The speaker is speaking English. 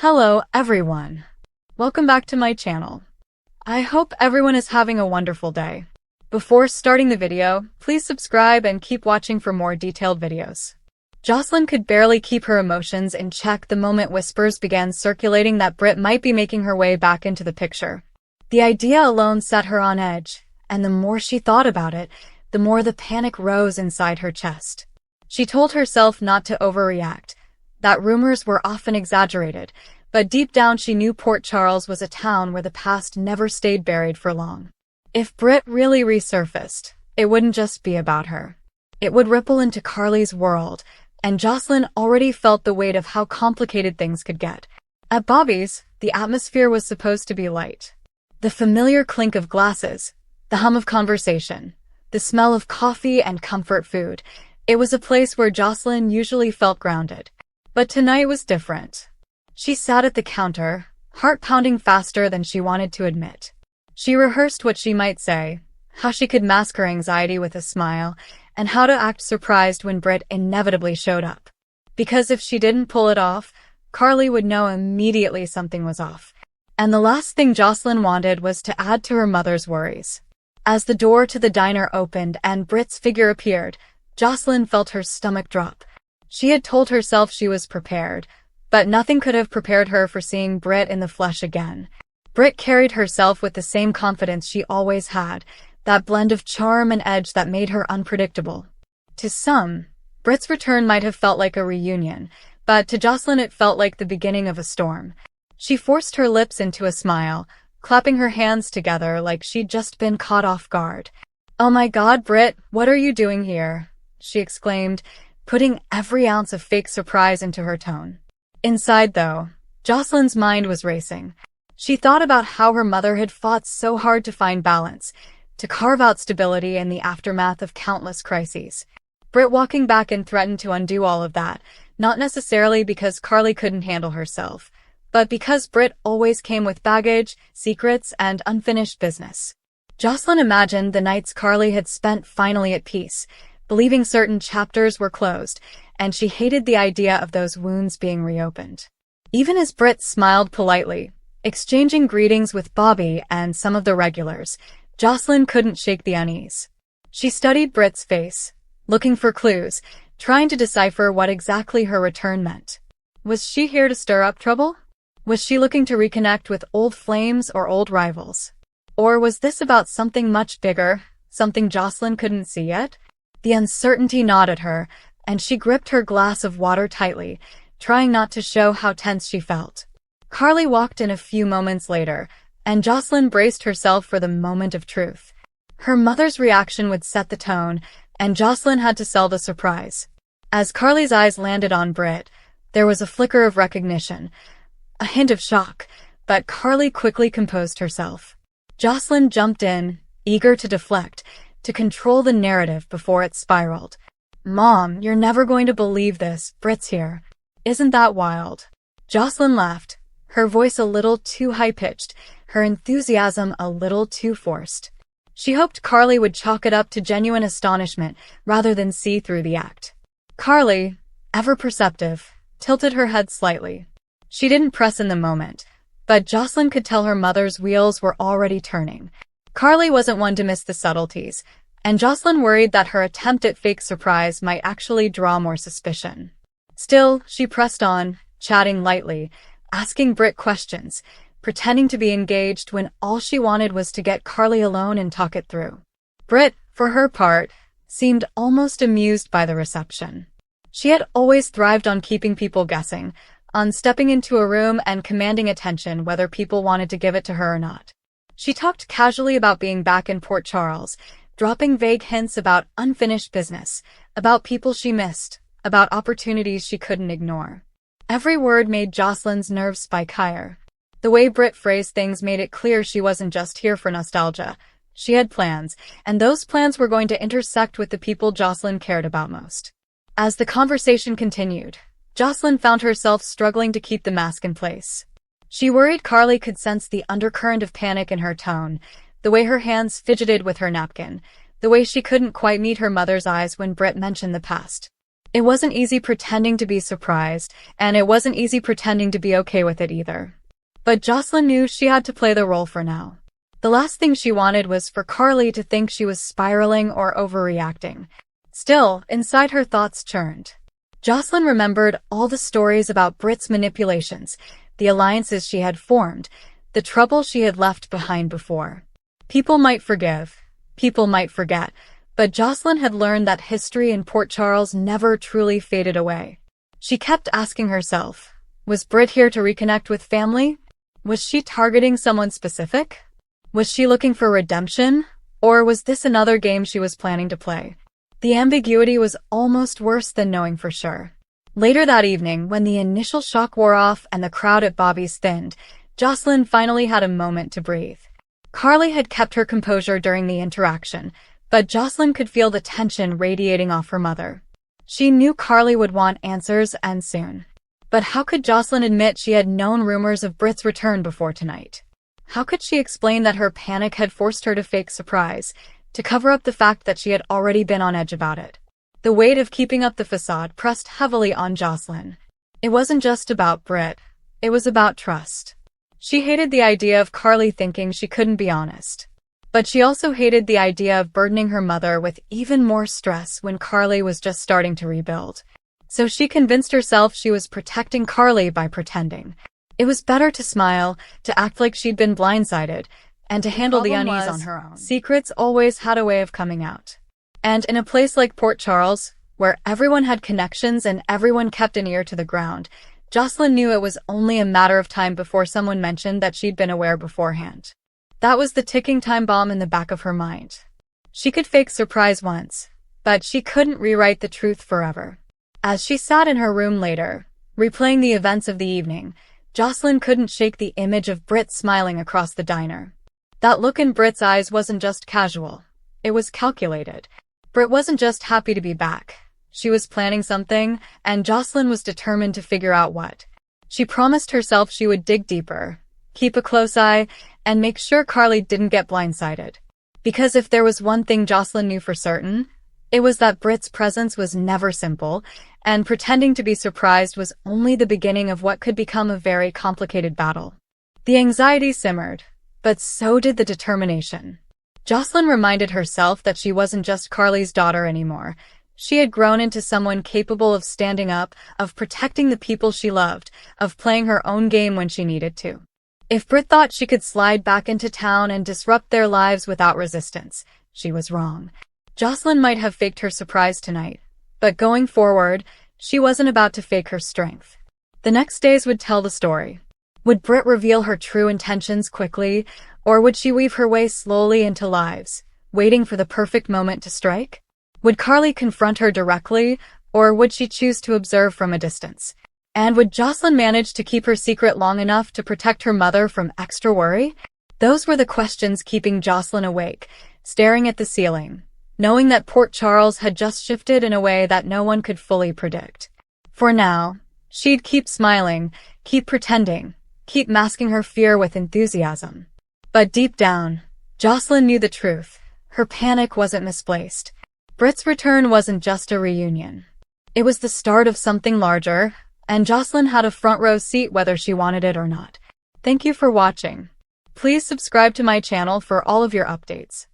Hello everyone. Welcome back to my channel. I hope everyone is having a wonderful day. Before starting the video, please subscribe and keep watching for more detailed videos. Josslyn could barely keep her emotions in check the moment whispers began circulating that Britt might be making her way back into the picture. The idea alone set her on edge, and the more she thought about it, the more the panic rose inside her chest. She told herself not to overreact, that rumors were often exaggerated, but deep down she knew Port Charles was a town where the past never stayed buried for long. If Britt really resurfaced, it wouldn't just be about her. It would ripple into Carly's world, and Josslyn already felt the weight of how complicated things could get. At Bobbie's, the atmosphere was supposed to be light. The familiar clink of glasses, the hum of conversation, the smell of coffee and comfort food. It was a place where Josslyn usually felt grounded. But tonight was different. She sat at the counter, heart pounding faster than she wanted to admit. She rehearsed what she might say, how she could mask her anxiety with a smile, and how to act surprised when Britt inevitably showed up. Because if she didn't pull it off, Carly would know immediately something was off. And the last thing Josslyn wanted was to add to her mother's worries. As the door to the diner opened and Britt's figure appeared, Josslyn felt her stomach drop. She had told herself she was prepared, but nothing could have prepared her for seeing Britt in the flesh again. Britt carried herself with the same confidence she always had, that blend of charm and edge that made her unpredictable. To some, Britt's return might have felt like a reunion, but to Josslyn it felt like the beginning of a storm. She forced her lips into a smile, clapping her hands together like she'd just been caught off guard. "Oh my God, Britt, what are you doing here?" she exclaimed, putting every ounce of fake surprise into her tone. Inside, though, Josslyn's mind was racing. She thought about how her mother had fought so hard to find balance, to carve out stability in the aftermath of countless crises. Britt walking back in threatened to undo all of that, not necessarily because Carly couldn't handle herself, but because Britt always came with baggage, secrets, and unfinished business. Josslyn imagined the nights Carly had spent finally at peace, believing certain chapters were closed, and she hated the idea of those wounds being reopened. Even as Britt smiled politely, exchanging greetings with Bobbie and some of the regulars, Josslyn couldn't shake the unease. She studied Britt's face, looking for clues, trying to decipher what exactly her return meant. Was she here to stir up trouble? Was she looking to reconnect with old flames or old rivals? Or was this about something much bigger, something Josslyn couldn't see yet? The uncertainty gnawed at her, and she gripped her glass of water tightly, trying not to show how tense she felt. Carly walked in a few moments later, and Josslyn braced herself for the moment of truth. Her mother's reaction would set the tone, and Josslyn had to sell the surprise. As Carly's eyes landed on Britt, there was a flicker of recognition, a hint of shock, but Carly quickly composed herself. Josslyn jumped in, eager to deflect, to control the narrative before it spiraled. "Mom, you're never going to believe this, Britt's here. Isn't that wild?" Josslyn laughed, her voice a little too high-pitched, her enthusiasm a little too forced. She hoped Carly would chalk it up to genuine astonishment rather than see through the act. Carly, ever perceptive, tilted her head slightly. She didn't press in the moment, but Josslyn could tell her mother's wheels were already turning. Carly wasn't one to miss the subtleties, and Josslyn worried that her attempt at fake surprise might actually draw more suspicion. Still, she pressed on, chatting lightly, asking Britt questions, pretending to be engaged when all she wanted was to get Carly alone and talk it through. Britt, for her part, seemed almost amused by the reception. She had always thrived on keeping people guessing, on stepping into a room and commanding attention whether people wanted to give it to her or not. She talked casually about being back in Port Charles, dropping vague hints about unfinished business, about people she missed, about opportunities she couldn't ignore. Every word made Josslyn's nerves spike higher. The way Britt phrased things made it clear she wasn't just here for nostalgia. She had plans, and those plans were going to intersect with the people Josslyn cared about most. As the conversation continued, Josslyn found herself struggling to keep the mask in place. She worried Carly could sense the undercurrent of panic in her tone, the way her hands fidgeted with her napkin, the way she couldn't quite meet her mother's eyes when Britt mentioned the past. It wasn't easy pretending to be surprised, and it wasn't easy pretending to be okay with it either. But Josslyn knew she had to play the role for now. The last thing she wanted was for Carly to think she was spiraling or overreacting. Still, inside her thoughts churned. Josslyn remembered all the stories about Britt's manipulations, the alliances she had formed, the trouble she had left behind before. People might forgive, people might forget, but Josslyn had learned that history in Port Charles never truly faded away. She kept asking herself, was Britt here to reconnect with family? Was she targeting someone specific? Was she looking for redemption? Or was this another game she was planning to play? The ambiguity was almost worse than knowing for sure. Later that evening, when the initial shock wore off and the crowd at Bobbie's thinned, Josslyn finally had a moment to breathe. Carly had kept her composure during the interaction, but Josslyn could feel the tension radiating off her mother. She knew Carly would want answers, and soon. But how could Josslyn admit she had known rumors of Britt's return before tonight? How could she explain that her panic had forced her to fake surprise, to cover up the fact that she had already been on edge about it? The weight of keeping up the facade pressed heavily on Josslyn. It wasn't just about Britt. It was about trust. She hated the idea of Carly thinking she couldn't be honest. But she also hated the idea of burdening her mother with even more stress when Carly was just starting to rebuild. So she convinced herself she was protecting Carly by pretending. It was better to smile, to act like she'd been blindsided, and to handle the unease on her own. Secrets always had a way of coming out. And in a place like Port Charles, where everyone had connections and everyone kept an ear to the ground, Josslyn knew it was only a matter of time before someone mentioned that she'd been aware beforehand. That was the ticking time bomb in the back of her mind. She could fake surprise once, but she couldn't rewrite the truth forever. As she sat in her room later, replaying the events of the evening, Josslyn couldn't shake the image of Britt smiling across the diner. That look in Britt's eyes wasn't just casual. It was calculated. Britt wasn't just happy to be back. She was planning something, and Josslyn was determined to figure out what. She promised herself she would dig deeper, keep a close eye, and make sure Carly didn't get blindsided. Because if there was one thing Josslyn knew for certain, it was that Britt's presence was never simple, and pretending to be surprised was only the beginning of what could become a very complicated battle. The anxiety simmered, but so did the determination. Josslyn reminded herself that she wasn't just Carly's daughter anymore. She had grown into someone capable of standing up, of protecting the people she loved, of playing her own game when she needed to. If Britt thought she could slide back into town and disrupt their lives without resistance, she was wrong. Josslyn might have faked her surprise tonight, but going forward, she wasn't about to fake her strength. The next days would tell the story. Would Britt reveal her true intentions quickly, or would she weave her way slowly into lives, waiting for the perfect moment to strike? Would Carly confront her directly, or would she choose to observe from a distance? And would Josslyn manage to keep her secret long enough to protect her mother from extra worry? Those were the questions keeping Josslyn awake, staring at the ceiling, knowing that Port Charles had just shifted in a way that no one could fully predict. For now, she'd keep smiling, keep pretending, keep masking her fear with enthusiasm. But deep down, Josslyn knew the truth. Her panic wasn't misplaced. Britt's return wasn't just a reunion. It was the start of something larger, and Josslyn had a front row seat whether she wanted it or not. Thank you for watching. Please subscribe to my channel for all of your updates.